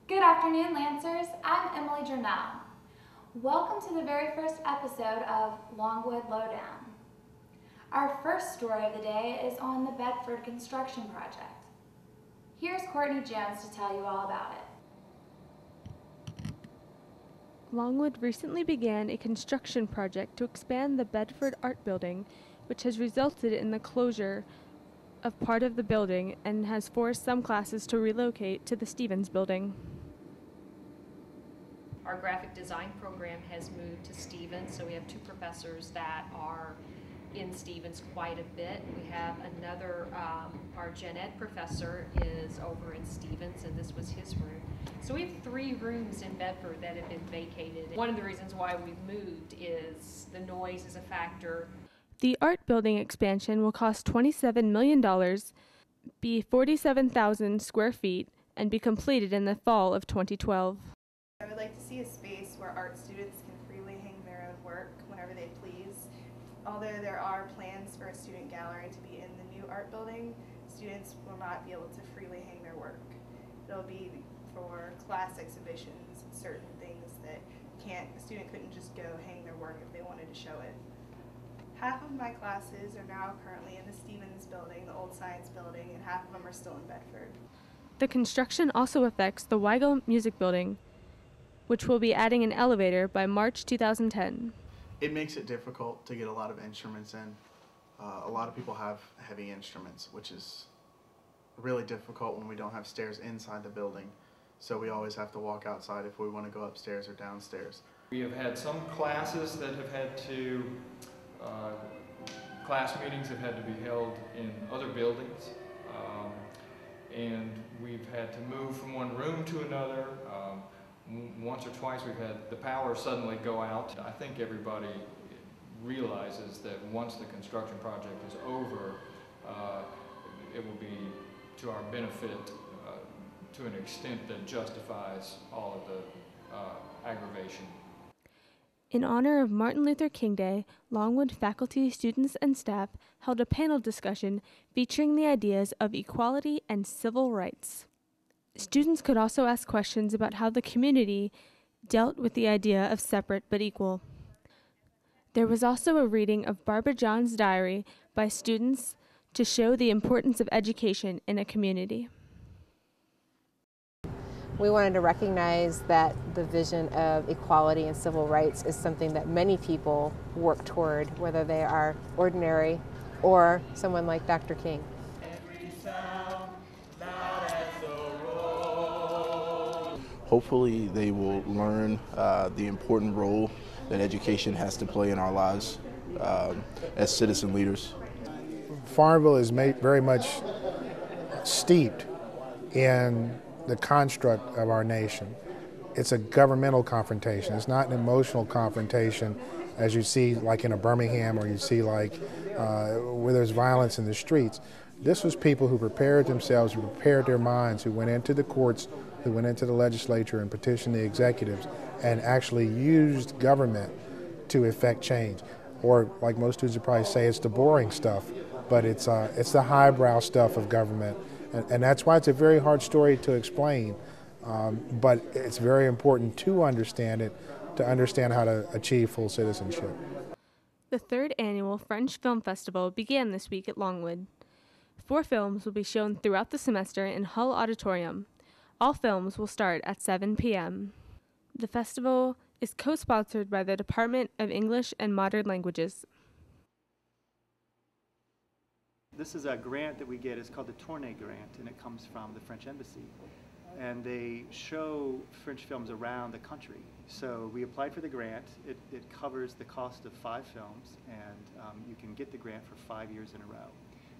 Good afternoon, Lancers. I'm Emily Journell. Welcome to the very first episode of Longwood Lowdown. Our first story of the day is on the Bedford construction project. Here's Courtney Jones to tell you all about it. Longwood recently began a construction project to expand the Bedford Art Building, which has resulted in the closure of part of the building and has forced some classes to relocate to the Stevens Building. Our graphic design program has moved to Stevens, so we have two professors that are in Stevens quite a bit. We have another, our gen ed professor is over in Stevens, and this was his room. So we have 3 rooms in Bedford that have been vacated. One of the reasons why we've moved is the noise is a factor. The art building expansion will cost $27 million, be 47,000 square feet, and be completed in the fall of 2012. I would like to see a space where art students can freely hang their own work whenever they please. Although there are plans for a student gallery to be in the new art building, students will not be able to freely hang their work. It'll be for class exhibitions and certain things that a student couldn't just go hang their work if they wanted to show it. Half of my classes are now currently in the Stevens building, the old science building, and half of them are still in Bedford. The construction also affects the Weigel Music Building, which will be adding an elevator by March 2010. It makes it difficult to get a lot of instruments in. A lot of people have heavy instruments, which is really difficult when we don't have stairs inside the building. So we always have to walk outside if we want to go upstairs or downstairs. We have had some classes that have had to, class meetings have had to be held in other buildings. And we've had to move from one room to another. Once or twice we've had the power suddenly go out. I think everybody realizes that once the construction project is over, it will be to our benefit to an extent that justifies all of the aggravation. In honor of Martin Luther King Day, Longwood faculty, students, and staff held a panel discussion featuring the ideas of equality and civil rights. Students could also ask questions about how the community dealt with the idea of separate but equal. There was also a reading of Barbara John's diary by students to show the importance of education in a community. We wanted to recognize that the vision of equality and civil rights is something that many people work toward, whether they are ordinary or someone like Dr. King. Hopefully they will learn the important role that education has to play in our lives as citizen leaders. Farmville is very much steeped in the construct of our nation. It's a governmental confrontation. It's not an emotional confrontation as you see like in a Birmingham or you see like where there's violence in the streets. This was people who prepared themselves, who prepared their minds, who went into the courts, who went into the legislature and petitioned the executives and actually used government to effect change. Or like most students would probably say, it's the boring stuff, but it's the highbrow stuff of government. And that's why it's a very hard story to explain, but it's very important to understand it, to understand how to achieve full citizenship. The 3rd annual French Film Festival began this week at Longwood. 4 films will be shown throughout the semester in Hull Auditorium. All films will start at 7 p.m. The festival is co-sponsored by the Department of English and Modern Languages. This is a grant that we get. It's called the Tournay Grant, and it comes from the French Embassy. And they show French films around the country. So we applied for the grant. It covers the cost of 5 films, and you can get the grant for 5 years in a row.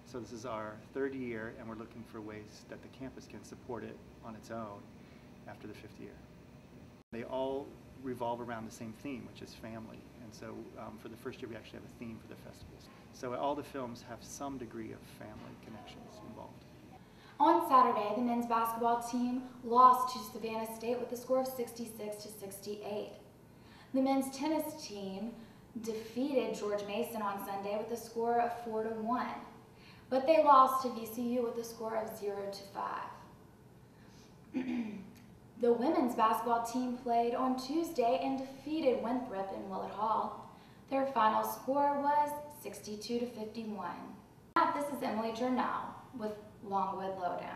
So this is our 3rd year, and we're looking for ways that the campus can support it on its own after the 5th year. They all revolve around the same theme, which is family. And so for the first year, we actually have a theme for the festivals. So all the films have some degree of family connections involved. On Saturday, the men's basketball team lost to Savannah State with a score of 66-68. The men's tennis team defeated George Mason on Sunday with a score of 4-1. But they lost to VCU with a score of 0-5. The women's basketball team played on Tuesday and defeated Winthrop in Willett Hall. Their final score was 62-51. This is Emily Journell with Longwood Lowdown.